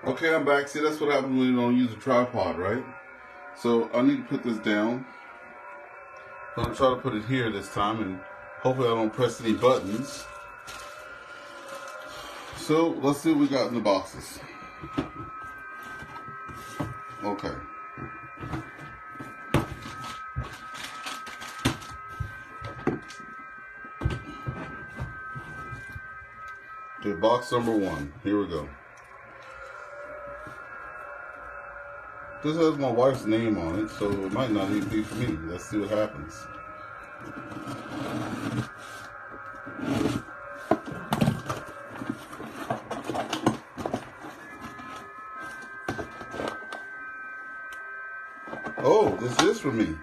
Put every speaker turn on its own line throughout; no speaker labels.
Okay, I'm back. See, that's what happens when you don't use a tripod, right? So I need to put this down. I'm going to try to put it here this time, and hopefully I don't press any buttons. So let's see what we got in the boxes. Okay. Okay, box number 1. Here we go. This has my wife's name on it, so it might not even be for me. Let's see what happens. Oh, this is for me.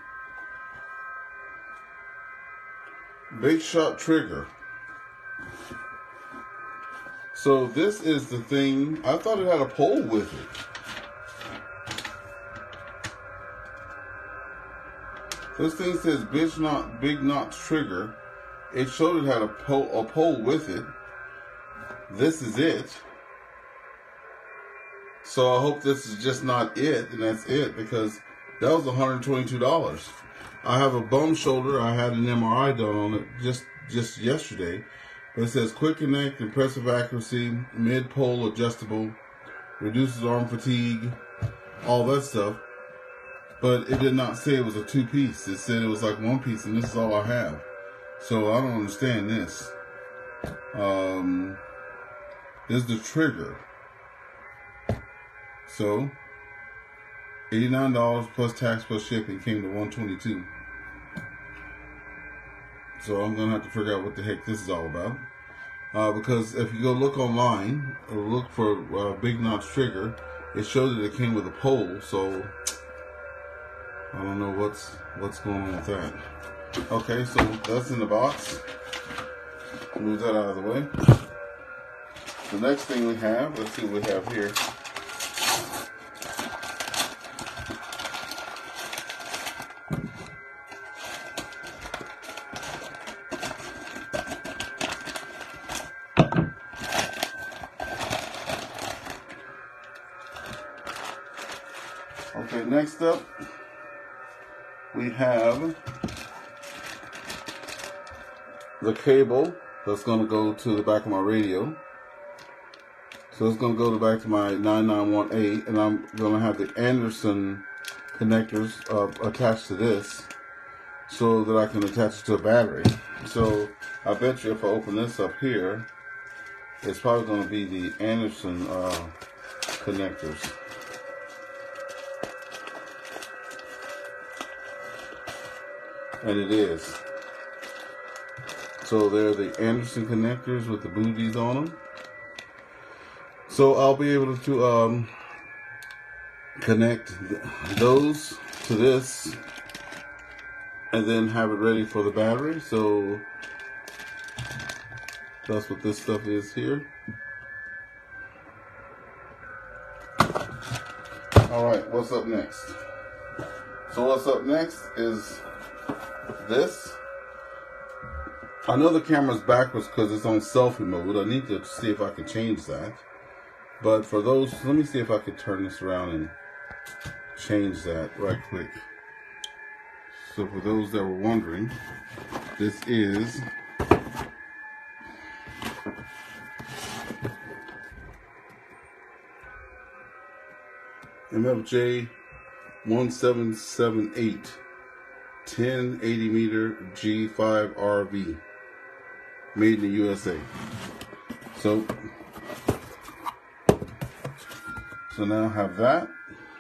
Big shot trigger. So this is the thing. I thought it had a pole with it. This thing says big notch trigger. It showed it had a pole with it. This is it. So I hope this is just not it, and that's it, because that was $122. I have a bum shoulder. I had an MRI done on it just yesterday. But it says quick connect, impressive accuracy, mid pole adjustable, reduces arm fatigue, all that stuff. But it did not say it was a 2-piece. It said it was like 1 piece, and this is all I have. So I don't understand this. This is the trigger. So $89 plus tax plus shipping came to $122. So I'm gonna have to figure out what the heck this is all about. Because if you go look online or look for big notch trigger, it shows that it came with a pole. So I don't know what's going on with that. Okay, so that's in the box. Move that out of the way. The next thing we have, let's see what we have here. Okay, next up, we have the cable that's going to go to the back of my radio. So it's going to go back to my 9918, and I'm going to have the Anderson connectors attached to this so that I can attach it to a battery. So I bet you if I open this up here, it's probably going to be the Anderson connectors. And it is. So they're the Anderson connectors with the boogies on them. So I'll be able to connect those to this and then have it ready for the battery. So that's what this stuff is here. Alright, what's up next? So what's up next is this. I know the camera's backwards because it's on selfie mode. I need to see if I can change that. But for those, let me see if I can turn this around and change that right quick. So for those that were wondering, this is MFJ 1778 1080 meter G5 RV, made in the USA. So now I have that.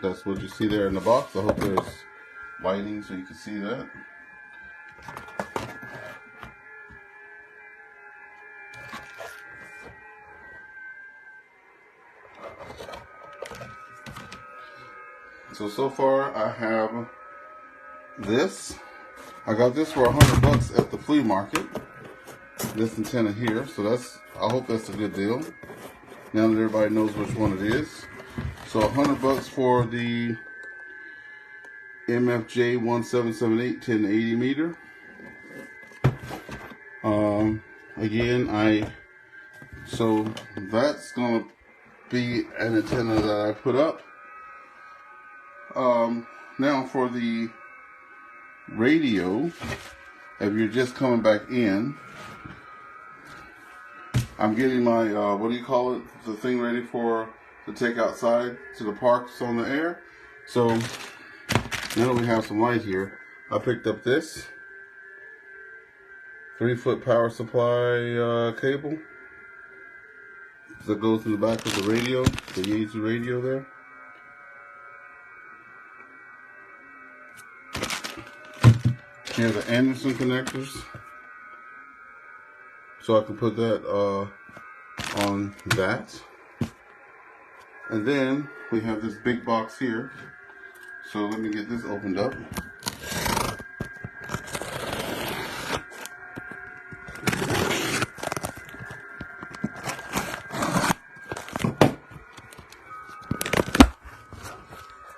That's what you see there in the box. I hope there's lighting so you can see that. So far I have this. I got this for $100 at the flea market. This antenna here. So I hope that's a good deal. Now that everybody knows which one it is. So $100 for the MFJ 1778 1080 meter. Again, so that's gonna be an antenna that I put up. Now for the radio, if you're just coming back in, I'm getting my, what do you call it, the thing ready to take outside to the parks on the air. So now that we have some light here, I picked up this 3-foot power supply cable that goes in the back of the radio, the VA3 radio there. Here are the Anderson connectors, so I can put that on that. And then we have this big box here, so let me get this opened up.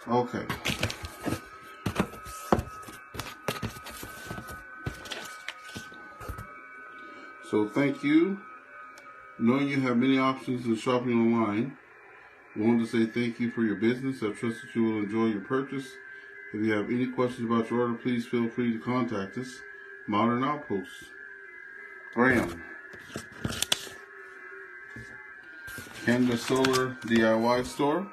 Okay. So thank you. Knowing you have many options in shopping online, I wanted to say thank you for your business. I trust that you will enjoy your purchase. If you have any questions about your order, please feel free to contact us. Modern Outposts. Graham. Canada Solar DIY Store.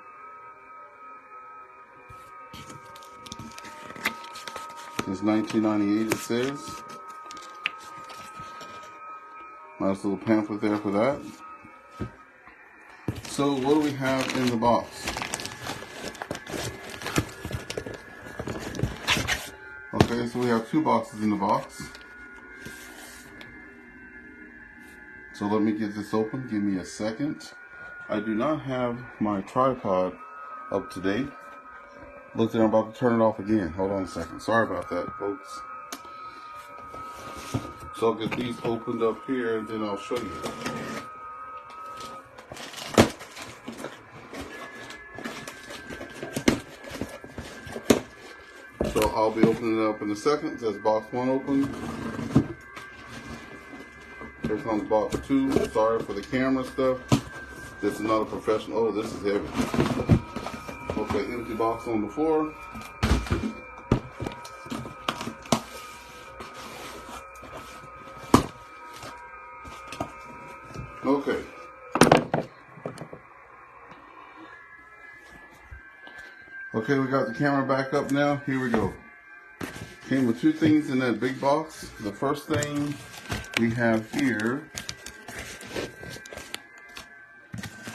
Since 1998 it says. Nice little pamphlet there for that. So what do we have in the box? Okay, so we have 2 boxes in the box. So let me get this open. Give me a second. I do not have my tripod up to date. Look there, I'm about to turn it off again. Hold on a second. Sorry about that, folks. So I'll get these opened up here and then I'll show you. So I'll be opening it up in a second. It says box 1 open. Here comes box 2. Sorry for the camera stuff. This is not a professional. Oh, this is heavy. Okay, empty box on the floor. Okay. Okay, we got the camera back up now. Here we go. Came with 2 things in that big box. The first thing we have here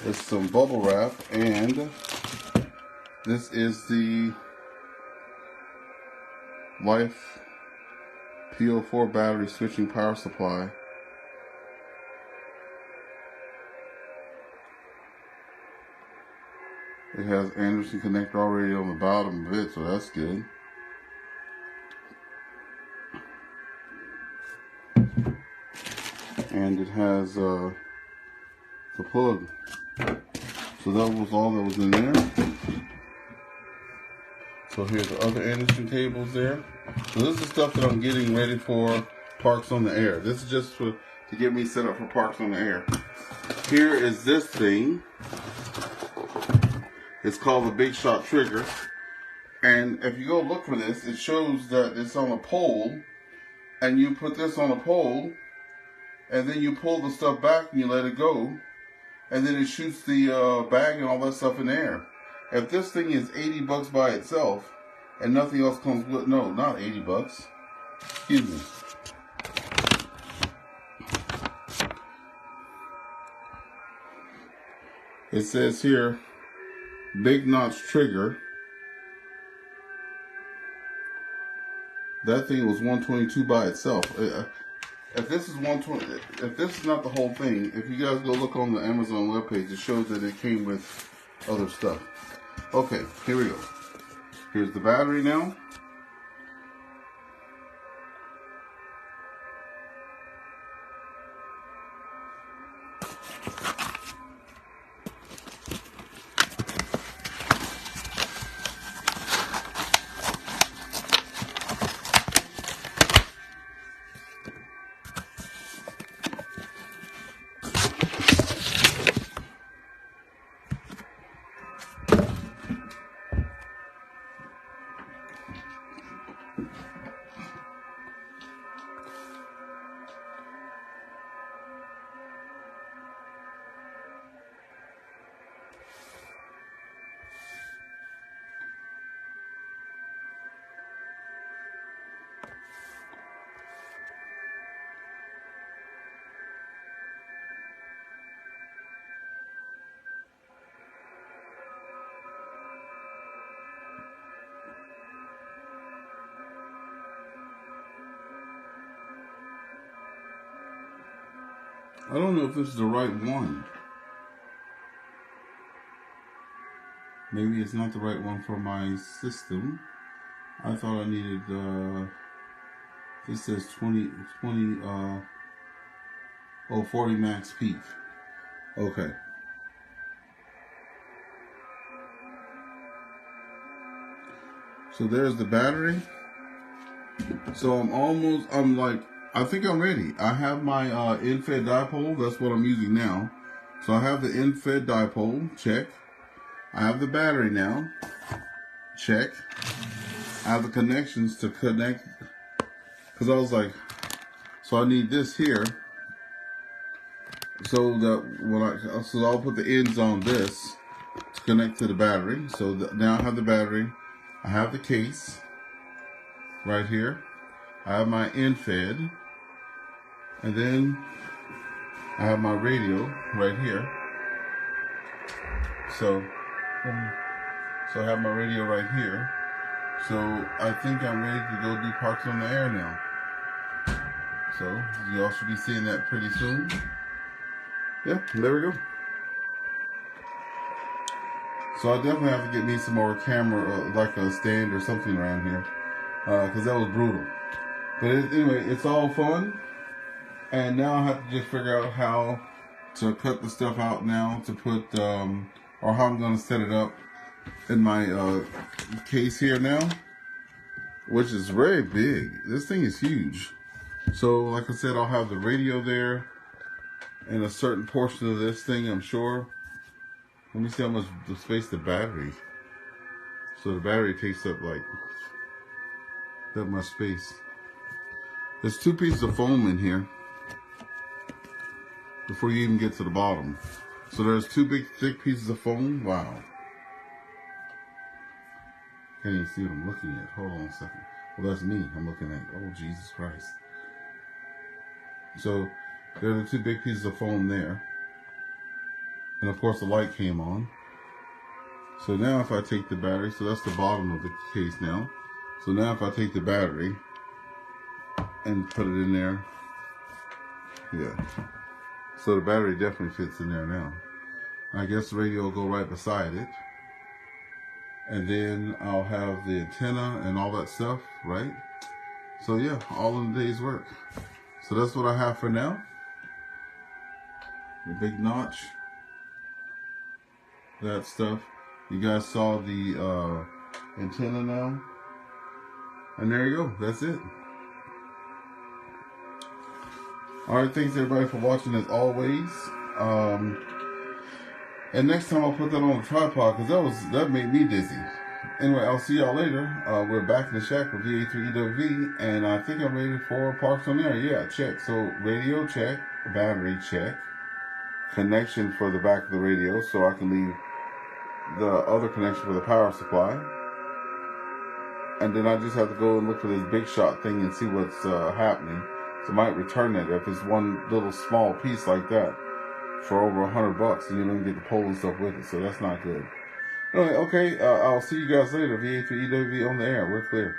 is some bubble wrap, and this is the Life PO4 battery switching power supply. It has Anderson connector already on the bottom of it, so that's good. And it has the plug. So that was all that was in there. So here's the other Anderson cables there. So this is stuff that I'm getting ready for Parks on the Air. This is just to get me set up for Parks on the Air. Here is this thing. It's called the Big Shot Trigger. And if you go look for this, it shows that it's on a pole. And you put this on a pole. And then you pull the stuff back and you let it go. And then it shoots the bag and all that stuff in the air. If this thing is 80 bucks by itself, and nothing else comes with, no, not 80 bucks. Excuse me. It says here, big notch trigger. That thing was $122 by itself. If this is $120, if this is not the whole thing, if you guys go look on the Amazon webpage, it shows that it came with other stuff. Okay, here we go. Here's the battery now. I don't know if this is the right one. Maybe it's not the right one for my system. I thought I needed, this says 40 max peak. Okay. So there's the battery. So I think I'm ready. I have my in-fed dipole. That's what I'm using now. So I have the in-fed dipole. Check. I have the battery now. Check. I have the connections to connect. Because I was like, so I need this here. So that so I'll put the ends on this to connect to the battery. So now I have the battery. I have the case right here. I have my in-fed. And then I have my radio right here. So I have my radio right here. So I think I'm ready to go do Parks on the Air now. So you all should be seeing that pretty soon. Yeah, there we go. So I definitely have to get me some more camera, like a stand or something around here, because that was brutal. But anyway, it's all fun. And now I have to just figure out how to cut the stuff out now to put, or how I'm going to set it up in my case here now, which is very big. This thing is huge. So like I said, I'll have the radio there and a certain portion of this thing, I'm sure. Let me see how much the space the battery. So the battery takes up like that much space. There's 2 pieces of foam in here before you even get to the bottom. So there's 2 big thick pieces of foam. Wow. Can't even see what I'm looking at. Hold on a second. Well, that's me. I'm looking at, oh, Jesus Christ. So there are the 2 big pieces of foam there. And of course the light came on. So now if I take the battery, so that's the bottom of the case now. So now if I take the battery and put it in there, yeah. So the battery definitely fits in there now. I guess the radio will go right beside it. And then I'll have the antenna and all that stuff, right? So yeah, all in a day's work. So that's what I have for now. The big notch. That stuff. You guys saw the antenna now. And there you go. That's it. Alright, thanks everybody for watching as always. And next time I'll put that on a tripod because that made me dizzy. Anyway, I'll see y'all later. We're back in the shack with VA3EWV, and I think I'm ready for Parks on Air. Yeah, check. So radio check, battery check, connection for the back of the radio so I can leave the other connection for the power supply. And then I just have to go and look for this big shot thing and see what's happening. So I might return it if it's one little small piece like that for over $100, and you don't get the pole and stuff with it, so that's not good. Anyway, okay, I'll see you guys later. VA3EWV on the air. We're clear.